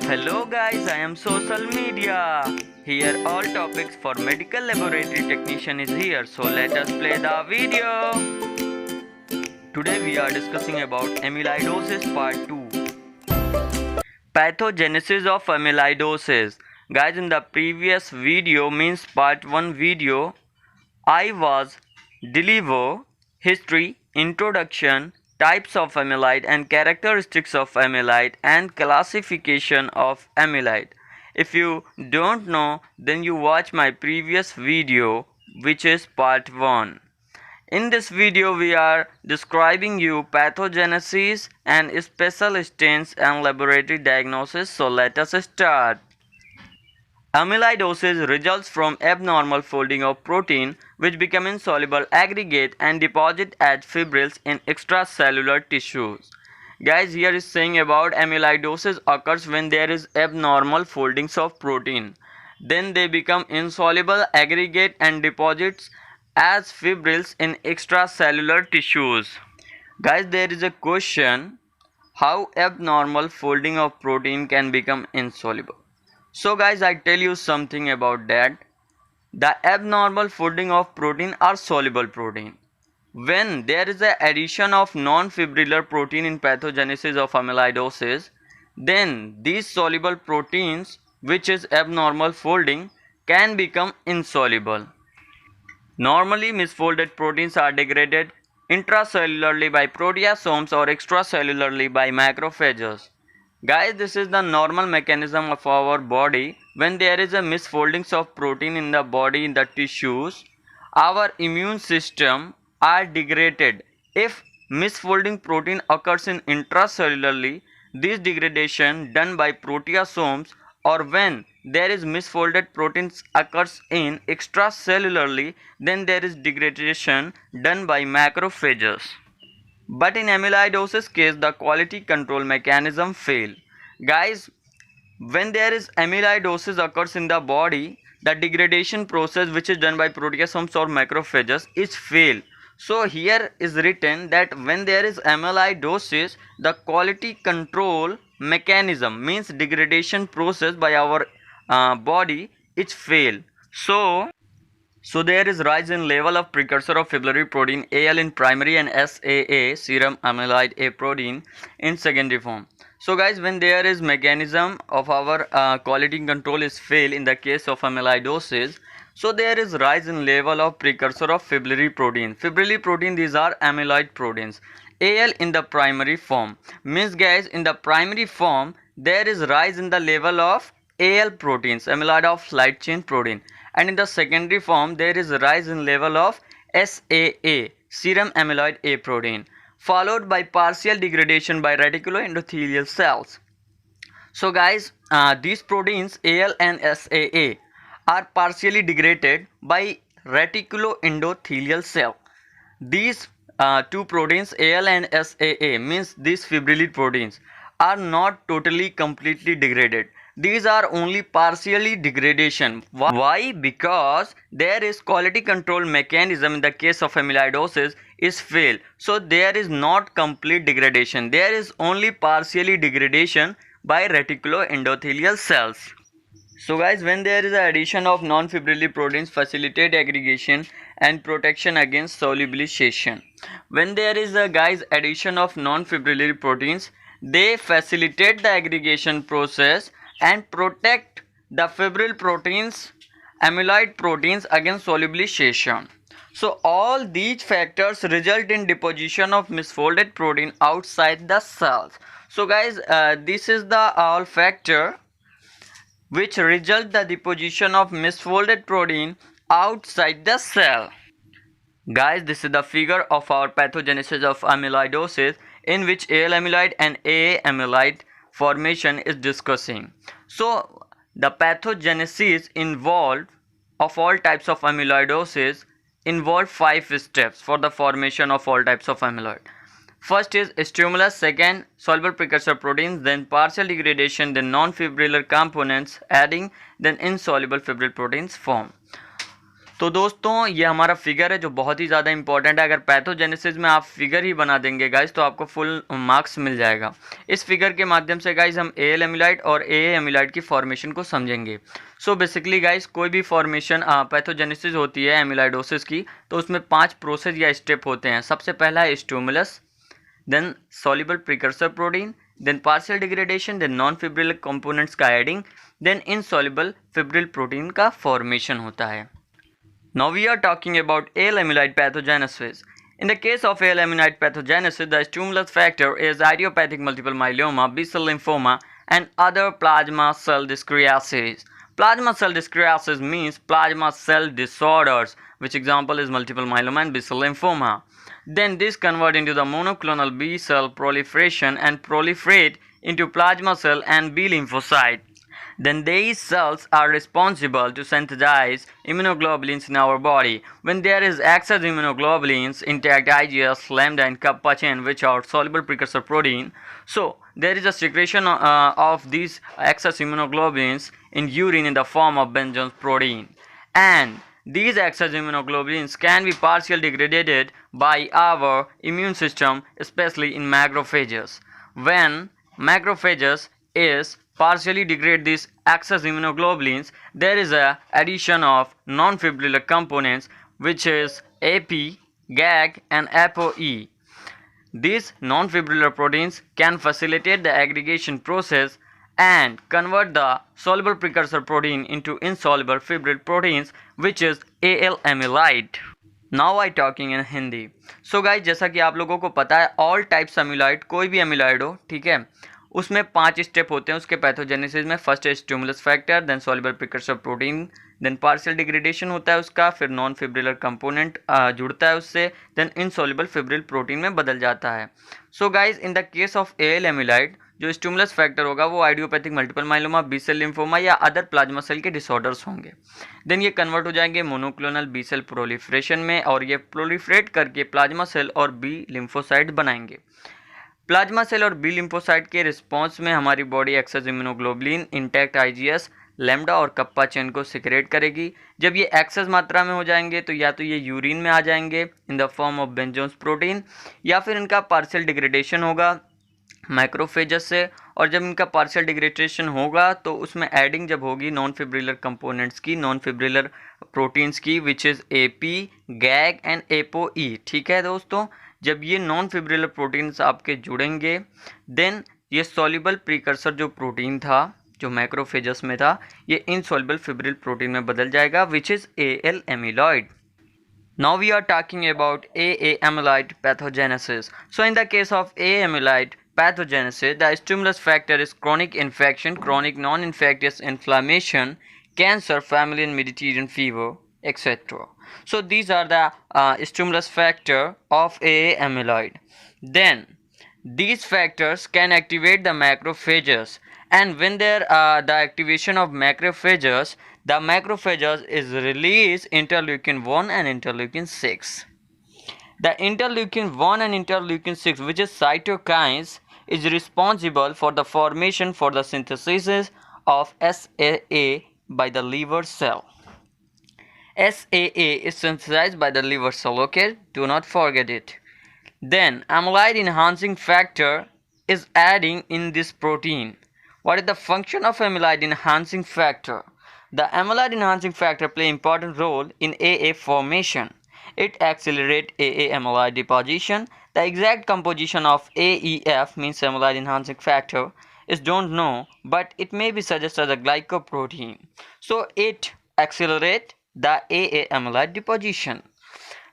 Hello guys, I am Social Media. Here all topics for medical laboratory technician is here. So let us play the video. Today we are discussing about amyloidosis part 2. Pathogenesis of amyloidosis. Guys, in the previous video means part 1 video, I was deliver history, introduction, types of amyloid and characteristics of amyloid and classification of amyloid. If you don't know, then you watch my previous video, which is part 1. In this video we are describing you pathogenesis and special stains and laboratory diagnosis. So let us start. Amyloidosis results from abnormal folding of protein which become insoluble, aggregate and deposit as fibrils in extracellular tissues. Guys, here is saying about amyloidosis occurs when there is abnormal foldings of protein. Then they become insoluble, aggregate and deposits as fibrils in extracellular tissues. Guys, there is a question, how abnormal folding of protein can become insoluble? So guys, I tell you something about that. The abnormal folding of protein are soluble protein. When there is a addition of non-fibrillar protein in pathogenesis of amyloidosis, then these soluble proteins, which is abnormal folding, can become insoluble. Normally misfolded proteins are degraded intracellularly by proteasomes or extracellularly by macrophages. Guys, this is the normal mechanism of our body. When there is a misfoldings of protein in the body, in the tissues, our immune system are degraded. If misfolding protein occurs in intracellularly, this degradation done by proteasomes, or when there is misfolded proteins occurs in extracellularly, then there is degradation done by macrophages. But in amyloidosis case, the quality control mechanism fail. Guys, when there is amyloidosis occurs in the body, the degradation process which is done by proteasomes or macrophages is fail. So here is written that when there is amyloidosis, the quality control mechanism means degradation process by our body is fail. So there is rise in level of precursor of fibrillary protein AL in primary and SAA serum amyloid A protein in secondary form. So guys, when there is mechanism of our quality control is fail in the case of amyloidosis, so there is rise in level of precursor of fibrillary protein. Fibrillary protein, these are amyloid proteins. AL in the primary form means, guys, in the primary form there is rise in the level of AL proteins, amyloid of light chain protein, and in the secondary form there is a rise in level of SAA, serum amyloid A protein, followed by partial degradation by reticuloendothelial cells. So guys, these proteins AL and SAA are partially degraded by reticuloendothelial cell. These two proteins AL and SAA means these fibrillary proteins are not totally completely degraded. These are only partially degradation. Why? Because there is quality control mechanism in the case of amyloidosis is fail. So there is not complete degradation. There is only partially degradation by reticuloendothelial cells. So guys, when there is a addition of non-fibrillary proteins facilitate aggregation and protection against solubilization. When there is a addition of non-fibrillary proteins, they facilitate the aggregation process and protect the fibril proteins, amyloid proteins against solubilization. So all these factors result in deposition of misfolded protein outside the cells. So guys, this is the all factor which result the deposition of misfolded protein outside the cell. Guys, this is the figure of our pathogenesis of amyloidosis in which AL amyloid and AA amyloid formation is discussing. So the pathogenesis involved of all types of amyloidosis involve 5 steps for the formation of all types of amyloid. First is stimulus, second soluble precursor proteins, then partial degradation, then non-fibrillar components adding, then insoluble fibril proteins form. तो दोस्तों ये हमारा figure है जो बहुत ही ज़्यादा important है। अगर पैथोजेनेसिस में आप फिगर ही बना देंगे गाइस तो आपको फुल मार्क्स मिल जाएगा। इस फिगर के माध्यम से गाइस हम एल एमिलाइड और ए एमिलाइड की फॉर्मेशन को समझेंगे। सो बेसिकली गाइस कोई भी फॉर्मेशन पैथोजेनेसिस होती है एमिलाइडोसिस की, तो उसमें 5 प्रोसेस या स्टेप होते हैं। सबसे पहला है stimulus, then soluble precursor protein, then partial degradation, then non fibril components का adding, then insoluble fibril protein का फॉर्मेशन होता है। Now we are talking about A-amyloid pathogenesis. In the case of A-amyloid pathogenesis, the stimulus factor is idiopathic multiple myeloma, B-cell lymphoma, and other plasma cell dyscrasis. Plasma cell dyscrasis means plasma cell disorders, which example is multiple myeloma and B-cell lymphoma. Then this convert into the monoclonal B-cell proliferation and proliferate into plasma cell and B lymphocyte. Then these cells are responsible to synthesize immunoglobulins in our body. When there is excess immunoglobulins, intact IgS, lambda and kappa chain, which are soluble precursor protein, so there is a secretion of these excess immunoglobulins in urine in the form of Benzone protein. And these excess immunoglobulins can be partially degraded by our immune system, especially in macrophages. When macrophages is partially degrade these excess immunoglobulins, there is a addition of non-fibrillar components which is AP, GAG and ApoE. These non-fibrillar proteins can facilitate the aggregation process and convert the soluble precursor protein into insoluble fibril proteins which is AL amyloid. Now I talking in Hindi. So guys जैसा कि आप लोगों को पता है all types amyloid, कोई भी amyloid हो, ठीक है, उसमें 5 स्टेप होते हैं उसके पैथोजेनेसिस में। फर्स्ट है stimulus factor, then soluble precursor protein, then partial degradation होता है उसका, फिर नॉन फिब्रिलर कंपोनेंट जुड़ता है उससे, देन इनसॉल्युबल फिब्रिल प्रोटीन में बदल जाता है। So guys in the case of L amyloid जो स्टिमुलस फैक्टर होगा वो idiopathic multiple myeloma, B cell lymphoma या अदर प्लाज्मा सेल के डिसऑर्डर्स होंगे। देन ये कन्वर्ट हो जाएंगे मोनोक्लोनल बी सेल प्रोलिफरेशन में और ये प्रोलिफरेट करके प्लाज्मा सेल और बी लिम्फोसाइट बनाएंगे। प्लाज्मा सेल और बी लिम्फोसाइट के रिस्पॉन्स में हमारी body excess immunoglobulin, intact IGS, lambda और कप्पा चेन को सिक्रेट करेगी। जब ये एक्सेस मात्रा में हो जाएंगे तो या तो ये यूरिन में आ जाएंगे in the form of Bence Jones protein, या फिर इनका पार्शियल डिग्रेडेशन होगा मैक्रोफेजस से, और जब इनका पार्शियल डिग्रेडेशन होगा तो उसमें एडिंग जब होगी नॉन फिब्रिलर कंपोनेंट्स की, नॉन फिब्रिलर प्रोटीन्स की, which is AP, GAG and ApoE. ठीक है दोस्तों, जब ये नॉन फिब्रिलर प्रोटीन्स आपके जुड़ेंगे देन ये सॉल्युबल प्रीकर्सर जो प्रोटीन था जो मैक्रोफेजस में था ये इनसॉल्युबल फिब्रिल प्रोटीन में बदल जाएगा which is L amyloid. Now we are talking about AA amyloid pathogenesis. So in the case of AA amyloid pathogenesis, the stimulus factor is chronic infection, chronic non-infectious inflammation, cancer, family and Mediterranean fever, etc. So these are the stimulus factor of AA amyloid. Then these factors can activate the macrophages, and when there the activation of macrophages, the macrophages is release interleukin 1 and interleukin 6. The interleukin 1 and interleukin 6, which is cytokines, is responsible for the formation for the synthesis of SAA by the liver cell. SAA is synthesized by the liver cell, okay? Do not forget it. Then amyloid enhancing factor is adding in this protein. What is the function of amyloid enhancing factor? The amyloid enhancing factor play important role in AA formation. It accelerates AA amyloid deposition. The exact composition of AEF means amyloid enhancing factor is don't know, but it may be suggested as a glycoprotein. So it accelerates the AA amyloid deposition.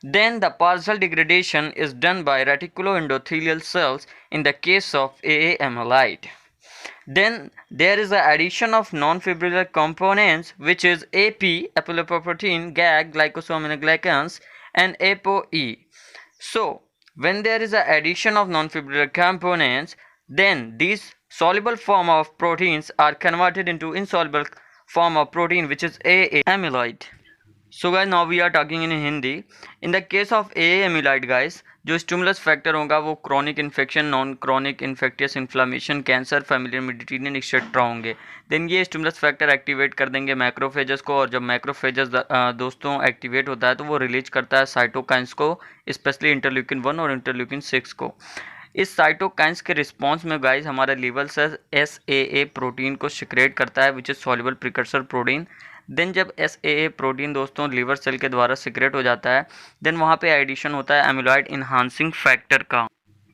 Then the partial degradation is done by reticuloendothelial cells in the case of AA amyloid. Then there is the addition of non-fibrillar components which is AP, apolipoprotein, GAG, glycosaminoglycans and ApoE. So when there is the addition of non-fibrillar components, then these soluble form of proteins are converted into insoluble form of protein which is AA amyloid. So guys now we are talking in Hindi. In the case of A amyloid guys, जो stimulus factor होगा वो chronic infection, non chronic infectious inflammation, cancer, familial Mediterranean etcetera होंगे। Then ये stimulus factor activate कर देंगे macrophages को, और जब मैक्रोफेजेस दोस्तों एक्टिवेट होता है तो वो रिलीज करता है साइटोकाइंस को, स्पेशली इंटरल्यूकिन 1 और इंटरल्यूकिन 6 को। इस साइटोकाइंस के रिस्पॉन्स में गाइस हमारा लीवर सेल SAA प्रोटीन को सिक्रेट करता है, which is soluble precursor protein. Then जब SAA प्रोटीन दोस्तों लीवर सेल के द्वारा सिक्रेट हो जाता है, देन वहाँ पे एडिशन होता है एमिलॉइड इन्हांसिंग फैक्टर का।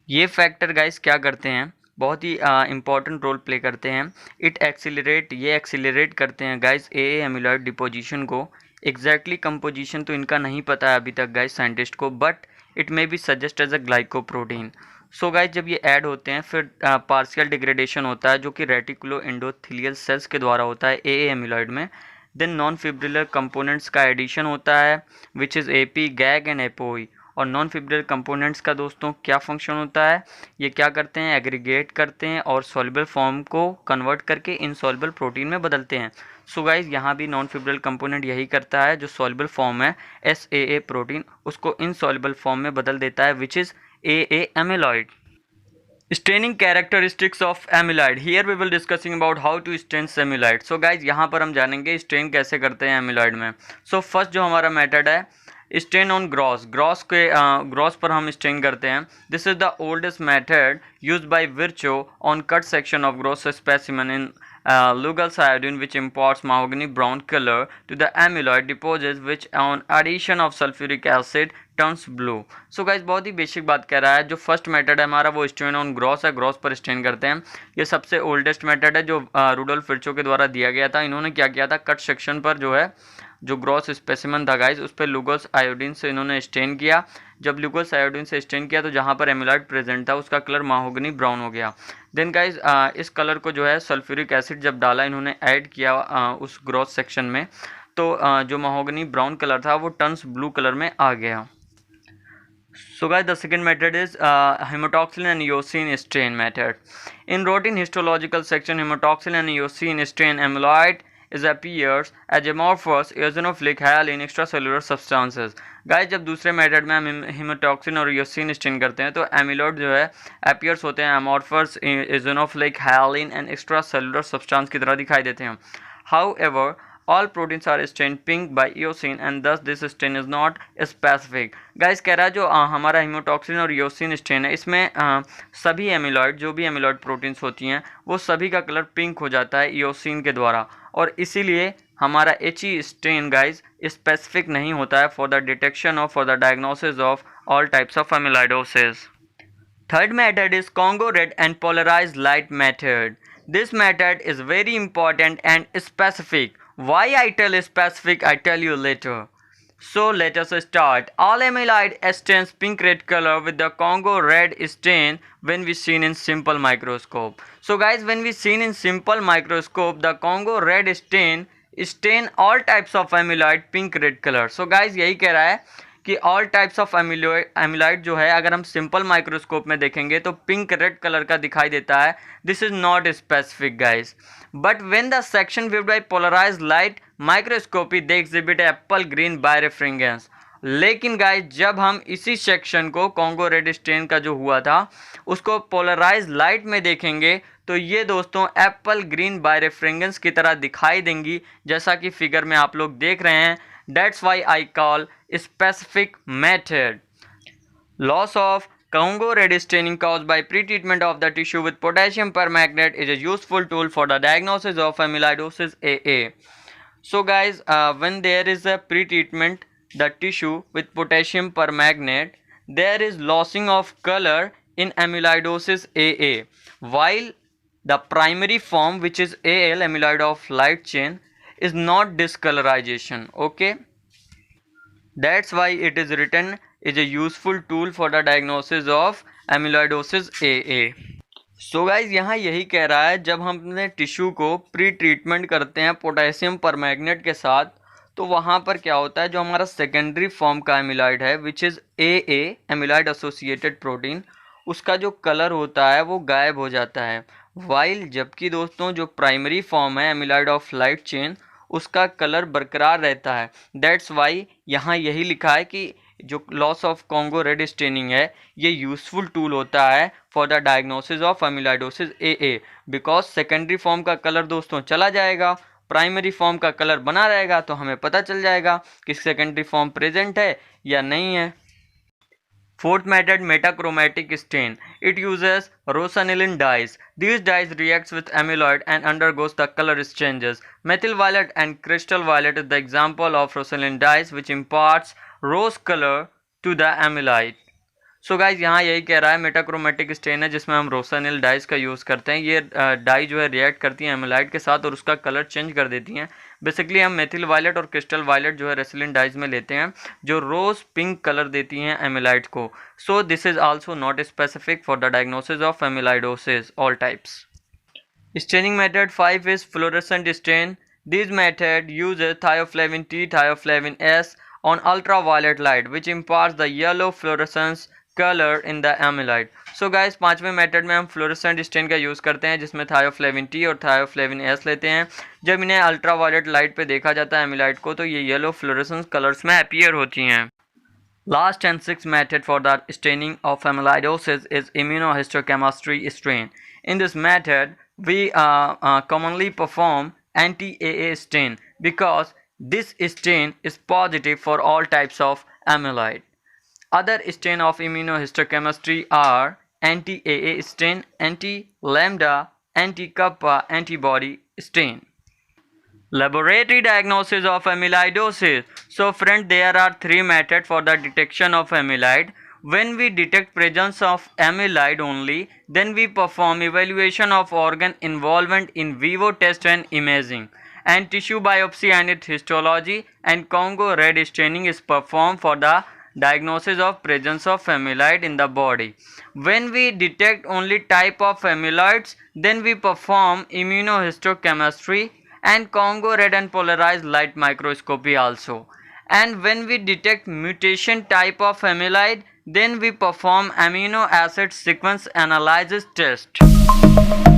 ये फैक्टर गाइस क्या करते हैं, बहुत ही इंपॉर्टेंट रोल प्ले करते हैं। ये एक्सीलरेट करते हैं गाइस AA एमिलॉइड डिपोजिशन को। एग्जैक्टली कंपोजिशन तो इनका नहीं पता है अभी तक गाइस साइंटिस्ट को, but it may be suggest as a glycoprotein. So guys जब ये ऐड होते हैं फिर पार्शियल डिग्रेडेशन होता है जो कि रेटिकुलो एंडोथेलियल सेल्स के द्वारा होता है AA एमिलॉइड में। देन नॉन फिब्रिलर कंपोनेंट्स का एडिशन होता है which is AP, GAG and ApoE. और नॉन फिब्रिलर कंपोनेंट्स का दोस्तों क्या फंक्शन होता है, ये क्या करते हैं, एग्रीगेट करते हैं और सॉल्युबल फॉर्म को कन्वर्ट करके इनसॉल्युबल प्रोटीन में बदलते हैं। सो गाइस यहाँ भी नॉन फिब्रिलर कंपोनेंट यही करता है, जो सॉल्युबल फॉर्म है SAA प्रोटीन उसको इनसॉल्युबल फॉर्म में बदल देता है which is AA amyloid. Staining characteristics of amyloid. Here we will discussing about how to stain amyloid. So guys यहाँ पर हम जानेंगे स्टेन कैसे करते हैं एमिलॉइड में। सो फर्स्ट जो हमारा मेथड है स्टेन ऑन ग्रॉस पर हम स्टेन करते हैं। This is the oldest method used by Virchow on cut section of gross specimen in Lugol's iodine, which imparts mahogany brown color to the amyloid deposits, which on addition of sulfuric acid turns blue. So guys बहुत ही basic बात कह रहा है। जो first method है हमारा वो stand on gross है, ग्रॉस पर स्टेन करते हैं। ये सबसे ओल्डेस्ट मेथड है जो रुडोल्फ विर्चो के द्वारा दिया गया था। इन्होंने क्या किया था, कट सेक्शन पर जो ग्रॉस स्पेसिमन था गाइस उस पर लुगोल्स आयोडीन से इन्होंने स्टेन किया। जब लुगोल्स आयोडीन से स्टेन किया तो जहाँ पर एमिलॉइड प्रेजेंट था उसका कलर माहोगनी ब्राउन हो गया। देन गाइस इस कलर को जो है सल्फ्यूरिक एसिड जब डाला इन्होंने ऐड किया उस ग्रॉस सेक्शन में, तो जो माहोगनी ब्राउन कलर था वो टर्न्स ब्लू कलर में आ गया। So guys, the second method is hematoxylin and eosine stain method. In routine histological section, hematoxylin and eosine stain amyloid is appears as amorphous eosinophilic hyaline extracellular substances. Guys जब दूसरे method में हम haemotoxin और eosin stand करते हैं तो amyloid जो है अपीयर्स होते हैं amorphous eosinophilic hyaline and extracellular substance की तरह दिखाई देते हैं। However, all proteins are stained pink by eosine and thus this stain is not specific. Guys कह रहा है जो हमारा हीमोटॉक्सिन और eosine स्टेन है इसमें सभी एमिलॉइड जो भी एमिलॉइड प्रोटीन्स होती हैं वो सभी का कलर पिंक हो जाता है eosine के द्वारा, और इसीलिए हमारा HE स्टेन गाइस स्पेसिफिक नहीं होता है फॉर द डिटेक्शन और for the diagnosis of all types of amyloidosis. Third method is Congo red and polarized light method. This method is very important and specific. Why I tell specific, I tell you later. So let us start. All amyloid stains pink red color with the Congo red stain when we seen in simple microscope. So guys, when we seen in simple microscope, the Congo red stain all types of amyloid pink red color. So guys यही कह रहा है कि all types of amyloid जो है अगर हम simple microscope में देखेंगे तो पिंक रेड कलर का दिखाई देता है। This is not specific guys, but when the section viewed by polarised light microscopy they exhibit apple green birefringence. लेकिन गाइस जब हम इसी सेक्शन को कॉन्गो रेड स्टेन का जो हुआ था उसको पोलराइज लाइट में देखेंगे तो ये दोस्तों एप्पल ग्रीन बायरेफ्रिंगेंस की तरह दिखाई देंगी, जैसा कि फिगर में आप लोग देख रहे हैं। That's why I call specific method. Loss of Congo red staining caused by pretreatment of the tissue with potassium permanganate is a useful tool for the diagnosis of amyloidosis AA. So guys, when there is a pretreatment the tissue with potassium permanganate, there is losing of color in amyloidosis AA, while the primary form which is AL amyloid of light chain is not discolorization. Okay, that's why it is written is a useful tool for the diagnosis of amyloidosis AA. So guys यहाँ यही कह रहा है जब हम अपने tissue को pre treatment करते हैं पोटेशियम परमैग्नेट के साथ तो वहाँ पर क्या होता है, जो हमारा सेकेंडरी फॉर्म का एमिलॉइड है which is AA amyloid associated protein, उसका जो कलर होता है वो गायब हो जाता है। वाइल जबकि दोस्तों जो प्राइमरी फॉर्म है एमिलॉइड ऑफ लाइट चेन उसका कलर बरकरार रहता है। दैट्स वाई यहाँ यही लिखा है कि जो loss of Congo red staining है ये यूजफुल टूल होता है for the diagnosis of amyloidosis A because secondary form का कलर दोस्तों चला जाएगा, प्राइमरी फॉर्म का कलर बना रहेगा, तो हमें पता चल जाएगा कि सेकेंडरी फॉर्म प्रेजेंट है या नहीं है। Fourth method, metachromatic stain. It uses rosanilin dyes. These dyes reacts with amyloid and undergoes the color changes. Methyl violet and crystal violet is the example of rosanilin dyes which imparts rose color to the amyloid. So guys यहाँ यही कह रहा है मेटाक्रोमेटिक stand है जिसमें हम रोसानिल dies का use करते हैं। ये डाई जो है रिएक्ट करती हैं एमिलाइड के साथ और उसका कलर चेंज कर देती हैं। बेसिकली हम मेथिल वायलेट और क्रिस्टल वायलेट जो है रेसिलिन डाइज में लेते हैं जो रोज पिंक कलर देती हैं एमिलाइड को। So this is also not specific for the diagnosis of amyloidosis all types. Staining method 5 is fluorescent stain. This method uses thioflavin T, thioflavin S on ultraviolet light which imparts the yellow fluorescence color in the amyloid. So guys, पांचवें method में हम fluorescent stand का use करते हैं जिसमें थायोफ्लेविन T और थायोफ्लेविन S लेते हैं। जब इन्हें अल्ट्रावायलेट लाइट पे देखा जाता है एमिलाइड को तो ये येलो फ्लोरेसेंस कलर्स में अपीयर होती हैं। Last and sixth method for the staining of amyloidosis is immunohistochemistry stain. In this method, we commonly perform anti-AA stain because this stain is positive for all types of amyloid. Other stain of immunohistochemistry are anti-AA stain, anti-lambda, anti-kappa antibody stain. Laboratory diagnosis of amyloidosis. So friend, there are three methods for the detection of amyloid. When we detect presence of amyloid only, then we perform evaluation of organ involvement in vivo test and imaging, and tissue biopsy and its histology, and Congo red staining is performed for the diagnosis of presence of amyloid in the body. When we detect only type of amyloids, then we perform immunohistochemistry and Congo red and polarized light microscopy also. And when we detect mutation type of amyloid, then we perform amino acid sequence analysis test.